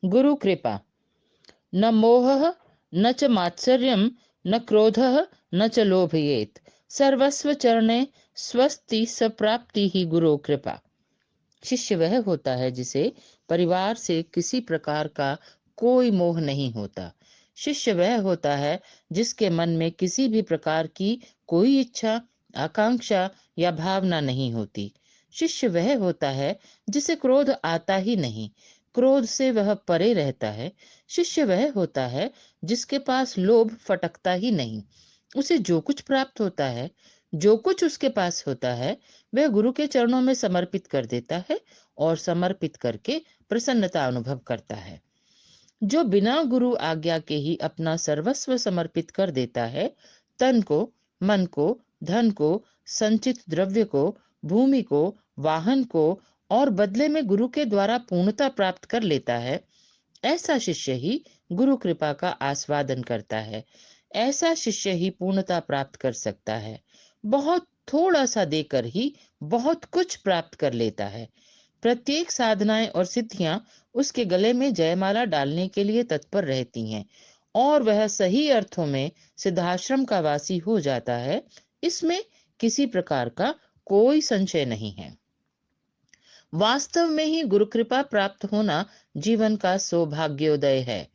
गुरु कृपा। न मोहः न च मात्सर्यं न क्रोधः न च लोभयेत्। सर्वस्व चरणे स्वस्ति सप्राप्ति ही गुरु कृपा। शिष्य वह होता है जिसे परिवार से किसी प्रकार का कोई मोह नहीं होता। शिष्य वह होता है जिसके मन में किसी भी प्रकार की कोई इच्छा, आकांक्षा या भावना नहीं होती। शिष्य वह होता है जिसे क्रोध आता ही नहीं, क्रोध से वह परे रहता है। शिष्य वह होता है जिसके पास लोभ फटकता ही नहीं। उसे जो कुछ प्राप्त होता है, जो कुछ उसके पास होता है, वह गुरु के चरणों में समर्पित कर देता है और समर्पित करके प्रसन्नता अनुभव करता है। जो बिना गुरु आज्ञा के ही अपना सर्वस्व समर्पित कर देता है, तन को, मन को, धन को, संचित द्रव्य को, भूमि को, वाहन को, और बदले में गुरु के द्वारा पूर्णता प्राप्त कर लेता है, ऐसा शिष्य ही गुरु कृपा का आस्वादन करता है। ऐसा शिष्य ही पूर्णता प्राप्त कर सकता है। बहुत थोड़ा सा देकर ही बहुत कुछ प्राप्त कर लेता है। प्रत्येक साधनाएं और सिद्धियां उसके गले में जयमाला डालने के लिए तत्पर रहती हैं और वह सही अर्थों में सिद्धाश्रम का वासी हो जाता है। इसमें किसी प्रकार का कोई संशय नहीं है। वास्तव में ही गुरु कृपा प्राप्त होना जीवन का सौभाग्योदय है।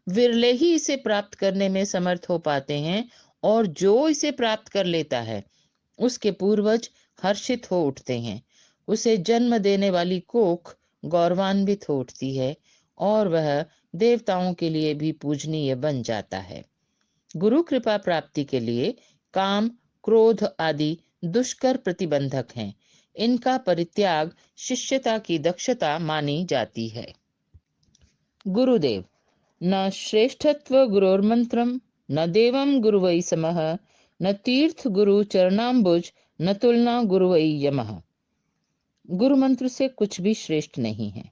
विरले ही इसे प्राप्त करने में समर्थ हो पाते हैं, और जो इसे प्राप्त कर लेता है उसके पूर्वज हर्षित हो उठते हैं। उसे जन्म देने वाली कोख गौरवान्वित हो उठती है और वह देवताओं के लिए भी पूजनीय बन जाता है। गुरु कृपा प्राप्ति के लिए काम, क्रोध आदि दुष्कर प्रतिबंधक हैं। इनका परित्याग शिष्यता की दक्षता मानी जाती है। गुरुदेव। न श्रेष्ठत्व गुरोर्मंत्रम, न देवम गुरुवै समः, न तीर्थ गुरु चरणाम्बुज, न तुलना गुरुवै यमः। गुरु मंत्र से कुछ भी श्रेष्ठ नहीं है।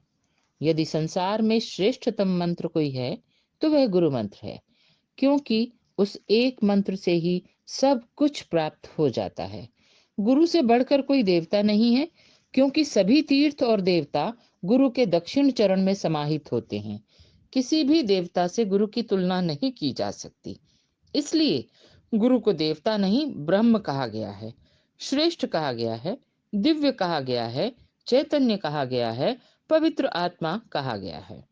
यदि संसार में श्रेष्ठतम मंत्र कोई है तो वह गुरु मंत्र है, क्योंकि उस एक मंत्र से ही सब कुछ प्राप्त हो जाता है। गुरु से बढ़कर कोई देवता नहीं है, क्योंकि सभी तीर्थ और देवता गुरु के दक्षिण चरण में समाहित होते हैं। किसी भी देवता से गुरु की तुलना नहीं की जा सकती। इसलिए गुरु को देवता नहीं, ब्रह्म कहा गया है, श्रेष्ठ कहा गया है, दिव्य कहा गया है, चैतन्य कहा गया है, पवित्र आत्मा कहा गया है।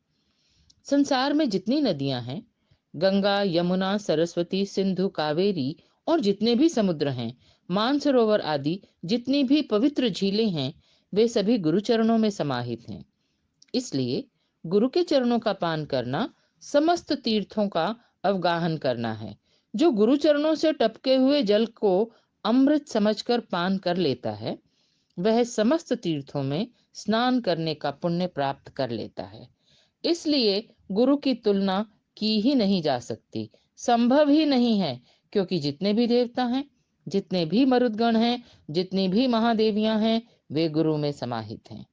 संसार में जितनी नदियां हैं, गंगा, यमुना, सरस्वती, सिंधु, कावेरी, और जितने भी समुद्र हैं, मानसरोवर आदि जितनी भी पवित्र झीलें हैं, वे सभी गुरु चरणों में समाहित हैं। इसलिए गुरु के चरणों का पान करना समस्त तीर्थों का अवगाहन करना है। जो गुरु चरणों से टपके हुए जल को अमृत समझकर पान कर लेता है, वह समस्त तीर्थों में स्नान करने का पुण्य प्राप्त कर लेता है। इसलिए गुरु की तुलना की ही नहीं जा सकती, संभव ही नहीं है, क्योंकि जितने भी देवता हैं, जितने भी मरुदगण हैं, जितनी भी महादेवियां हैं, वे गुरु में समाहित हैं।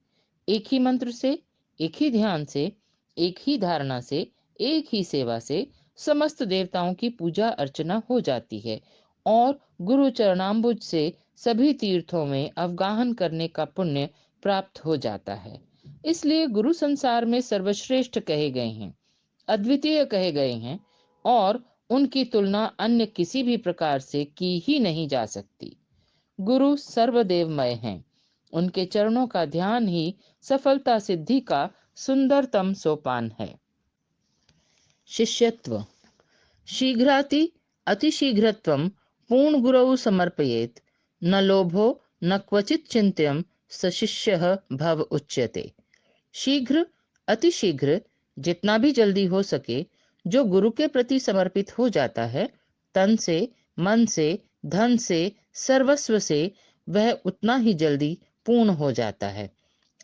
एक ही मंत्र से, एक ही ध्यान से, एक ही धारणा से, एक ही सेवा से समस्त देवताओं की पूजा अर्चना हो जाती है और गुरु चरणाम्बुज से सभी तीर्थों में अवगाहन करने का पुण्य प्राप्त हो जाता है। इसलिए गुरु संसार में सर्वश्रेष्ठ कहे गए हैं, अद्वितीय कहे गए हैं, और उनकी तुलना अन्य किसी भी प्रकार से की ही नहीं जा सकती। गुरु सर्वदेवमय हैं। उनके चरणों का ध्यान ही सफलता सिद्धि का सुंदरतम सोपान है। शिष्यत्व। शीघ्राति अतिशीघ्रत्वं पूर्ण गुरौ समर्पयेत्, न लोभो न क्वचित चिंत्यम स शिष्यः भव उच्यते। शीघ्र, अतिशीघ्र, जितना भी जल्दी हो सके, जो गुरु के प्रति समर्पित हो जाता है, तन से, मन से, धन से, सर्वस्व से, वह उतना ही जल्दी पूर्ण हो जाता है।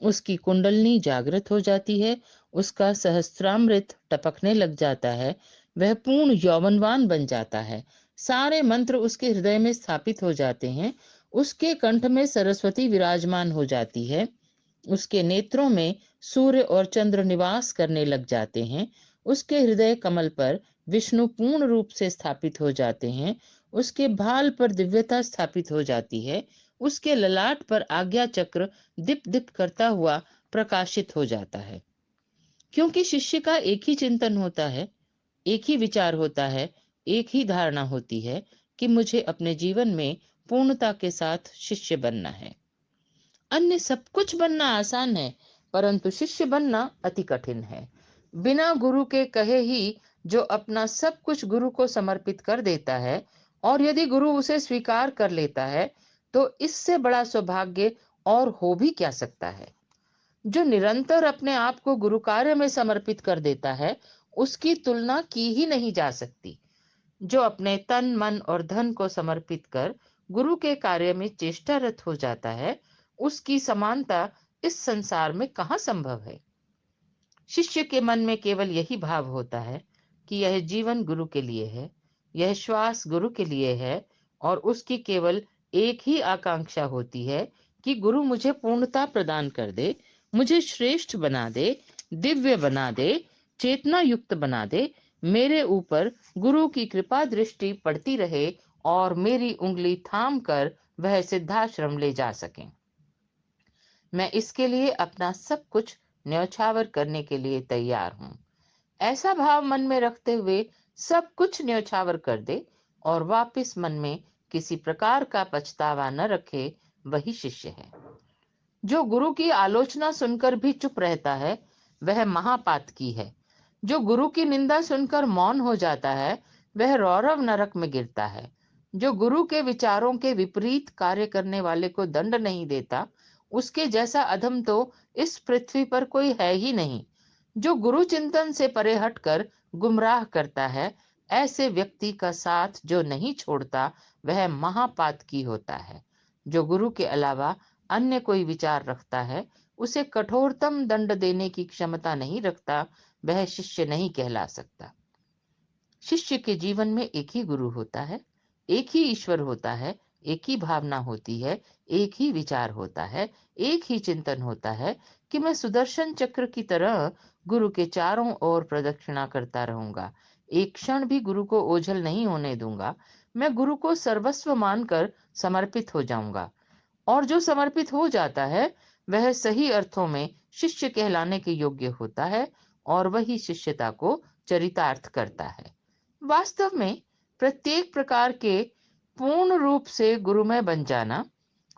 उसकी कुंडलनी जागृत हो जाती है, उसका सहस्त्रामृत टपकने लग जाता है, वह पूर्ण यौवनवान बन जाता है। सारे मंत्र उसके हृदय में स्थापित हो जाते हैं, उसके कंठ में सरस्वती विराजमान हो जाती है, उसके नेत्रों में सूर्य और चंद्र निवास करने लग जाते हैं, उसके हृदय कमल पर विष्णु पूर्ण रूप से स्थापित हो जाते हैं, उसके भाल पर दिव्यता स्थापित हो जाती है, उसके ललाट पर आज्ञा चक्र दिप दिप करता हुआ प्रकाशित हो जाता है। क्योंकि शिष्य का एक ही चिंतन होता है, एक ही विचार होता है, एक ही धारणा होती है कि मुझे अपने जीवन में पूर्णता के साथ शिष्य बनना है। अन्य सब कुछ बनना आसान है, परंतु शिष्य बनना अति कठिन है। बिना गुरु के कहे ही जो अपना सब कुछ गुरु को समर्पित कर देता है, और यदि गुरु उसे स्वीकार कर लेता है, तो इससे बड़ा सौभाग्य और हो भी क्या सकता है। जो निरंतर अपने आप को गुरु कार्य में समर्पित कर देता है, उसकी तुलना की ही नहीं जा सकती। जो अपने तन मन और धन को समर्पित कर गुरु के कार्य में चेष्टारत हो जाता है, उसकी समानता इस संसार में कहाँ संभव है। शिष्य के मन में केवल यही भाव होता है कि यह जीवन गुरु के लिए है, यह श्वास गुरु के लिए है, और उसकी केवल एक ही आकांक्षा होती है कि गुरु मुझे पूर्णता प्रदान कर दे, मुझे श्रेष्ठ बना दे, दिव्य बना दे, चेतना युक्त बना दे, मेरे ऊपर गुरु की कृपा दृष्टि पड़ती रहे और मेरी उंगली थाम कर वह सिद्धाश्रम ले जा सके। मैं इसके लिए अपना सब कुछ न्यौछावर करने के लिए तैयार हूँ। ऐसा भाव मन में रखते हुए सब कुछ न्यौछावर कर दे और वापस मन में किसी प्रकार का पछतावा न रखे, वही शिष्य है। जो गुरु की आलोचना सुनकर भी चुप रहता है, वह महापातकी है। जो गुरु की निंदा सुनकर मौन हो जाता है, वह रौरव नरक में गिरता है। जो गुरु के विचारों के विपरीत कार्य करने वाले को दंड नहीं देता, उसके जैसा अधम तो इस पृथ्वी पर कोई है ही नहीं। जो गुरु चिंतन से परे हटकर गुमराह करता है, ऐसे व्यक्ति का साथ जो नहीं छोड़ता, वह महापातकी होता है। जो गुरु के अलावा अन्य कोई विचार रखता है, उसे कठोरतम दंड देने की क्षमता नहीं रखता, वह शिष्य नहीं कहला सकता। शिष्य के जीवन में एक ही गुरु होता है, एक ही ईश्वर होता है, एक ही भावना होती है, एक ही विचार होता है, एक ही चिंतन होता है कि मैं सुदर्शन चक्र की तरह गुरु के चारों ओर प्रदक्षिणा करता रहूंगा, एक क्षण भी गुरु को ओझल नहीं होने दूंगा। मैं गुरु को सर्वस्व मानकर समर्पित हो जाऊंगा, और जो समर्पित हो जाता है, वह सही अर्थों में शिष्य कहलाने के योग्य होता है, और वही शिष्यता को चरितार्थ करता है। वास्तव में प्रत्येक प्रकार के पूर्ण रूप से गुरुमय बन जाना,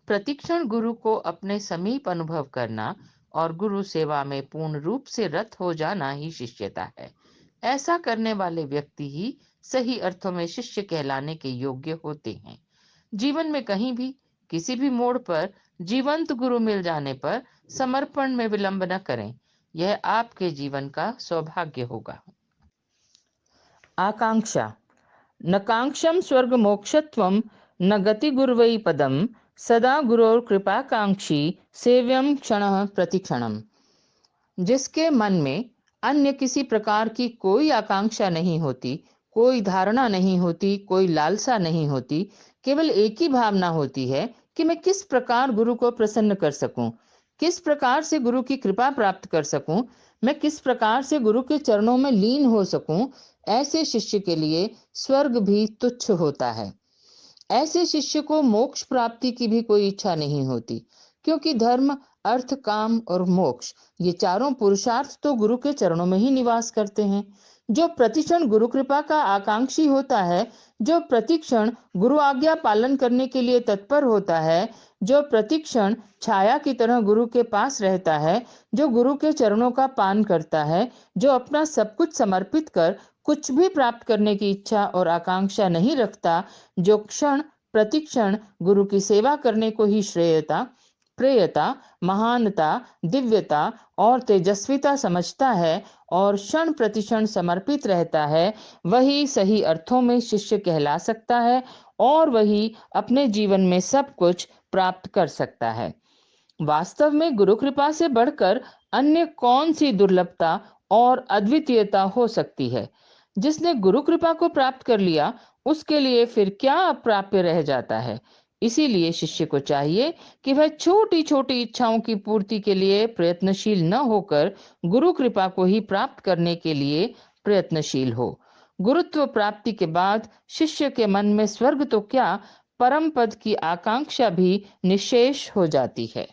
प्रतिक्षण गुरु को अपने समीप अनुभव करना और गुरु सेवा में पूर्ण रूप से रत हो जाना ही शिष्यता है। ऐसा करने वाले व्यक्ति ही सही अर्थों में शिष्य कहलाने के योग्य होते हैं। जीवन में कहीं भी किसी भी मोड़ पर जीवंत गुरु मिल जाने पर समर्पण में विलंब न करें, यह आपके जीवन का सौभाग्य होगा। आकांक्षा। न कांक्षम स्वर्ग मोक्षत्वम, न गति गुरुवै पदम, सदा गुरोर कृपाकांक्षी सेव्यम क्षणः प्रतिक्षणम। जिसके मन में अन्य किसी प्रकार की कोई आकांक्षा नहीं होती, कोई धारणा नहीं होती, कोई लालसा नहीं होती, केवल एक ही भावना होती है कि मैं किस प्रकार गुरु को प्रसन्न कर सकूं, किस प्रकार से गुरु की कृपा प्राप्त कर सकूं, मैं किस प्रकार से गुरु के चरणों में लीन हो सकूं, ऐसे शिष्य के लिए स्वर्ग भी तुच्छ होता है। ऐसे शिष्य को मोक्ष प्राप्ति की भी कोई इच्छा नहीं होती, क्योंकि धर्म, अर्थ, काम और मोक्ष, ये चारों पुरुषार्थ तो गुरु के चरणों में ही निवास करते हैं। जो प्रतिक्षण गुरु कृपा का आकांक्षी होता है, जो प्रतिक्षण गुरु आज्ञा पालन करने के लिए तत्पर होता है, जो प्रतिक्षण छाया की तरह गुरु के पास रहता है, जो गुरु के चरणों का पान करता है, जो अपना सब कुछ समर्पित कर कुछ भी प्राप्त करने की इच्छा और आकांक्षा नहीं रखता, जो क्षण प्रतिक्षण गुरु की सेवा करने को ही श्रेयता, प्रेयता, महानता, दिव्यता और तेजस्विता समझता है और क्षण प्रतिक्षण समर्पित रहता है, वही सही अर्थों में शिष्य कहला सकता है, और वही अपने जीवन में सब कुछ प्राप्त कर सकता है। वास्तव में गुरु कृपा से बढ़कर अन्य कौन सी दुर्लभता और अद्वितीयता हो सकती है। जिसने गुरु कृपा को प्राप्त कर लिया, उसके लिए फिर क्या अप्राप्य रह जाता है। इसीलिए शिष्य को चाहिए कि वह छोटी छोटी इच्छाओं की पूर्ति के लिए प्रयत्नशील न होकर गुरु कृपा को ही प्राप्त करने के लिए प्रयत्नशील हो। गुरुत्व प्राप्ति के बाद शिष्य के मन में स्वर्ग तो क्या, परम पद की आकांक्षा भी निशेष हो जाती है।